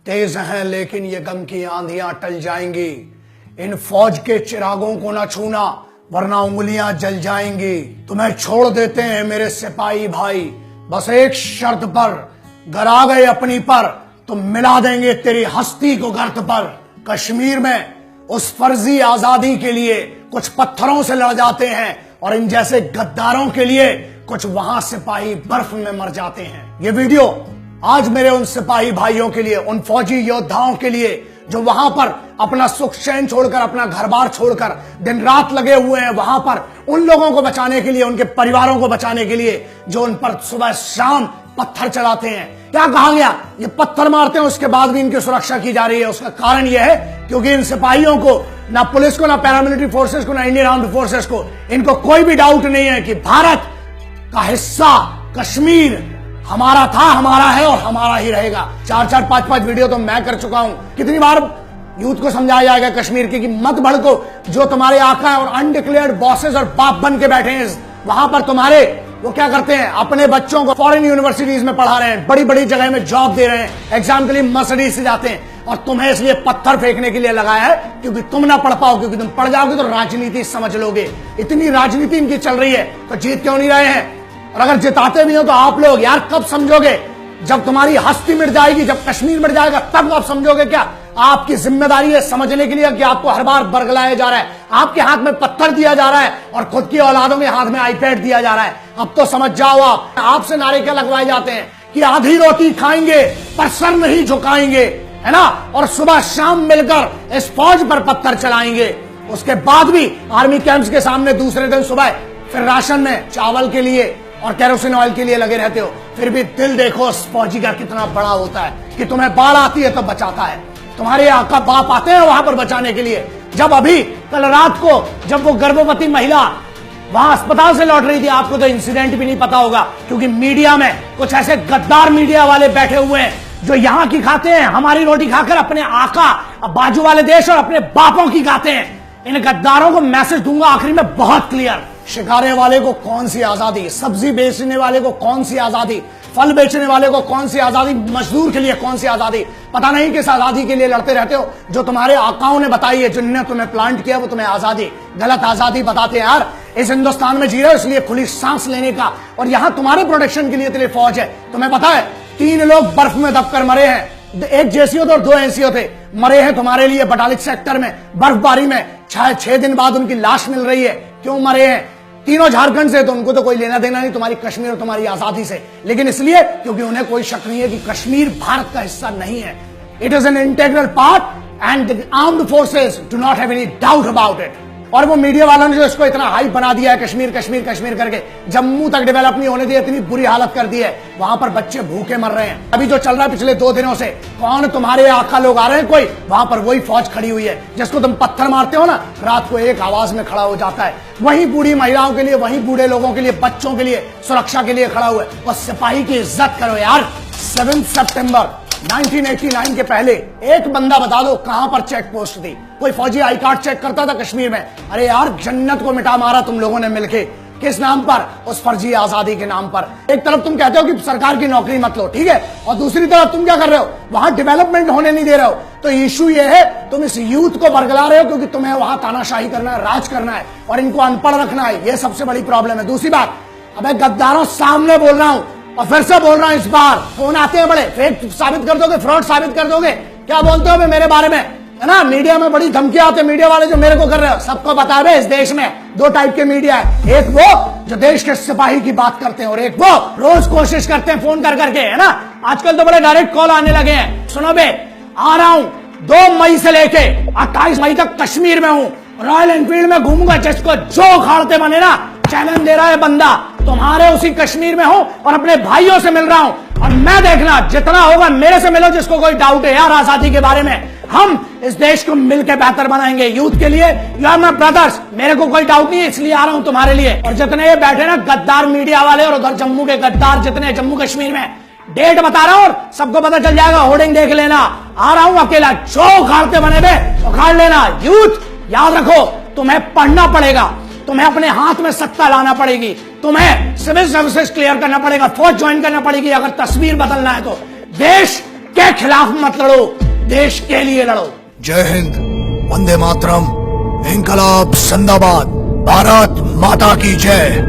तेज हैं लेकिन ये गम की आंधियां टल जाएंगी। इन फौज के चिरागों को ना छूना वरना उंगलियां जल जाएंगी। तुम्हें छोड़ देते हैं मेरे सिपाही भाई, बस एक शर्त पर, घर आ गए अपनी पर तो मिला देंगे तेरी हस्ती को गर्त पर। कश्मीर में उस फर्जी आजादी के लिए कुछ पत्थरों से लड़ जाते हैं और इन जैसे गद्दारों के लिए कुछ वहां सिपाही बर्फ में मर जाते हैं। ये वीडियो आज मेरे उन सिपाही भाइयों के लिए, उन फौजी योद्धाओं के लिए जो वहां पर अपना सुख चैन छोड़कर, अपना घर बार छोड़कर दिन रात लगे हुए हैं वहां पर उन लोगों को बचाने के लिए, उनके परिवारों को बचाने के लिए जो उन पर सुबह शाम पत्थर चलाते हैं। क्या कहा गया, ये पत्थर मारते हैं उसके बाद भी इनकी सुरक्षा की जा रही है। उसका कारण यह है क्योंकि इन सिपाहियों को, ना पुलिस को, ना पैरामिलिट्री फोर्सेस को, ना इंडियन आर्म्ड फोर्सेस को, इनको कोई भी डाउट नहीं है कि भारत का हिस्सा कश्मीर हमारा था, हमारा है और हमारा ही रहेगा। 4-4, 5-5 वीडियो तो मैं कर चुका हूं। कितनी बार यूथ को समझाया जाएगा कश्मीर की कि मत भड़को, जो तुम्हारे आका और अनडिक्लेयर्ड बॉसेस और बाप बन के बैठे हैं वहां पर तुम्हारे, वो क्या करते हैं, अपने बच्चों को फॉरेन यूनिवर्सिटीज में पढ़ा रहे हैं, बड़ी बड़ी जगह में जॉब दे रहे हैं, एग्जाम के लिए मर्सिडीज से जाते हैं और तुम्हें इसलिए पत्थर फेंकने के लिए लगाया है क्योंकि तुम ना पढ़ पाओ, क्योंकि तुम पढ़ जाओगे तो राजनीति समझ लोगे। इतनी राजनीति इनकी चल रही है तो जीत क्यों नहीं रहे हैं? और अगर जिताते भी हो तो आप लोग यार कब समझोगे? जब तुम्हारी हस्ती मिट जाएगी, जब कश्मीर मिट जाएगा तब आप समझोगे। क्या आपकी जिम्मेदारी है समझने के लिए कि आपको हर बार बरगलाया जा रहा है, आपके हाथ में पत्थर दिया जा रहा है और खुद की औलादों के हाथ में आईपैड दिया जा रहा है? अब तो समझ जाओ। आप आपसे नारे क्या लगवाए जाते हैं कि आधी रोटी खाएंगे पर सर नहीं झुकाएंगे, है ना, और सुबह शाम मिलकर इस फौज पर पत्थर चलाएंगे। उसके बाद भी आर्मी कैंप्स के सामने दूसरे दिन सुबह फिर राशन में चावल के लिए और केरोसिन ऑयल के लिए लगे रहते हो। फिर भी दिल देखो उस फौजी का कितना बड़ा होता है कि तुम्हें बाढ़ आती है तो बचाता है, तुम्हारे आका बाप आते हैं वहां पर बचाने के लिए। जब अभी कल रात को जब वो गर्भवती महिला वहां अस्पताल से लौट रही थी, आपको तो इंसिडेंट भी नहीं पता होगा क्योंकि मीडिया में कुछ ऐसे गद्दार मीडिया वाले बैठे हुए हैं जो यहां की खाते हैं, हमारी रोटी खाकर अपने आका बाजू वाले देश और अपने बापों की खाते हैं। इन गद्दारों को मैसेज दूंगा आखिरी में बहुत क्लियर, शिकारे वाले को कौन सी आजादी, सब्जी बेचने वाले को कौन सी आजादी, फल बेचने वाले को कौन सी आजादी, मजदूर के लिए कौन सी आजादी, पता नहीं किस आजादी के लिए लड़ते रहते हो जो तुम्हारे आकाओं ने बताई है, जिन्होंने तुम्हें प्लांट किया वो तुम्हें आजादी, गलत आजादी बताते हैं। यार इस हिंदुस्तान में जी रहे हो इसलिए खुली सांस लेने का, और यहां तुम्हारे प्रोटेक्शन के लिए तेरी फौज है। तुम्हें पता है 3 लोग बर्फ में दबकर मरे हैं, एक जेसीओ थे और 2 एनसीओ थे, मरे हैं तुम्हारे लिए बटालिक सेक्टर में बर्फबारी में। 6 दिन बाद उनकी लाश मिल रही है। क्यों मरे हैं? तीनों झारखंड से, तो उनको तो कोई लेना देना नहीं तुम्हारी कश्मीर और तुम्हारी आजादी से, लेकिन इसलिए क्योंकि उन्हें कोई शक नहीं है कि कश्मीर भारत का हिस्सा नहीं है। It is an integral part and the armed forces do not have any doubt about it. और वो मीडिया वालों ने जो इसको इतना हाइप बना दिया है कश्मीर कश्मीर कश्मीर करके, जम्मू तक डेवलप नहीं होने दिया, इतनी बुरी हालत कर दी है, वहां पर बच्चे भूखे मर रहे हैं। अभी जो चल रहा है पिछले 2 दिनों से, कौन तुम्हारे आका लोग आ रहे हैं, कोई वहां पर वही फौज खड़ी हुई है जिसको तुम पत्थर मारते हो ना, रात को एक आवाज में खड़ा हो जाता है, वही बूढ़ी महिलाओं के लिए, वही बूढ़े लोगों के लिए, बच्चों के लिए सुरक्षा के लिए खड़ा हुआ है। और सिपाही की इज्जत करो यार। 7 सितंबर 1989 के पहले एक बंदा बता दो कहां पर चेक पोस्ट थी? कोई फौजी आई कार्ड चेक करता था कश्मीर में? अरे यार जन्नत को मिटा मारा तुम लोगों ने मिलके। किस नाम पर? उस फर्जी आजादी के नाम पर। एक तरफ तुम कहते हो कि सरकार की नौकरी मत लो, ठीक है, और दूसरी तरफ तुम क्या कर रहे हो, वहां डेवलपमेंट होने नहीं दे रहे हो। तो इशू ये है तुम इस यूथ को बरगला रहे हो क्योंकि तुम्हें वहां तानाशाही करना है, राज करना है और इनको अनपढ़ रखना है। यह सबसे बड़ी प्रॉब्लम है। दूसरी बात, अब गद्दारों सामने बोल रहा हूं और फिर से बोल रहा हूं, इस बार फोन आते हैं बड़े, फेक साबित कर दोगे, फ्रॉड साबित कर दोगे, क्या बोलते हो मेरे बारे में, है ना, मीडिया में बड़ी धमकियां आते हैं मीडिया वाले जो मेरे को कर रहे हो। सबको बता रहे इस देश में 2 टाइप के मीडिया है, एक वो जो देश के सिपाही की बात करते हैं और एक वो रोज कोशिश करते हैं फोन कर करके, है ना। आजकल तो बड़े डायरेक्ट कॉल आने लगे हैं। सुनो बे, आ रहा हूं 2 मई से लेके 28 मई तक कश्मीर में हूं, रॉयल एनफील्ड में घूमूंगा, जिसको जो उखाड़ते बने ना, चैलेंज दे रहा है बंदा, तुम्हारे उसी कश्मीर में हूं और अपने भाइयों से मिल रहा हूं। और मैं देखना जितना होगा मेरे से मिलो जिसको कोई डाउट है यार आजादी के बारे में। हम इस देश को मिलकर बेहतर बनाएंगे यूथ के लिए। यू आर माय ब्रदर्स, मेरे को कोई डाउट नहीं है, इसलिए आ रहा हूं तुम्हारे लिए। और जितने ये बैठे ना गद्दार मीडिया वाले और उधर जम्मू के गद्दार जितने जम्मू कश्मीर में, डेट बता रहा हूं और सबको पता चल जाएगा, होर्डिंग देख लेना। आ रहा हूं अकेला, जो उखाड़ते बने बे उखाड़ लेना। यूथ याद रखो, तुम्हें पढ़ना पड़ेगा, तुम्हें अपने हाथ में सत्ता लाना पड़ेगी, तुम्हें सिविल सर्विसेज क्लियर करना पड़ेगा, फौज ज्वाइन करना पड़ेगी अगर तस्वीर बदलना है तो। देश के खिलाफ मत लड़ो, देश के लिए लड़ो। जय हिंद, वंदे मातरम, इंकलाब जिंदाबाद, भारत माता की जय।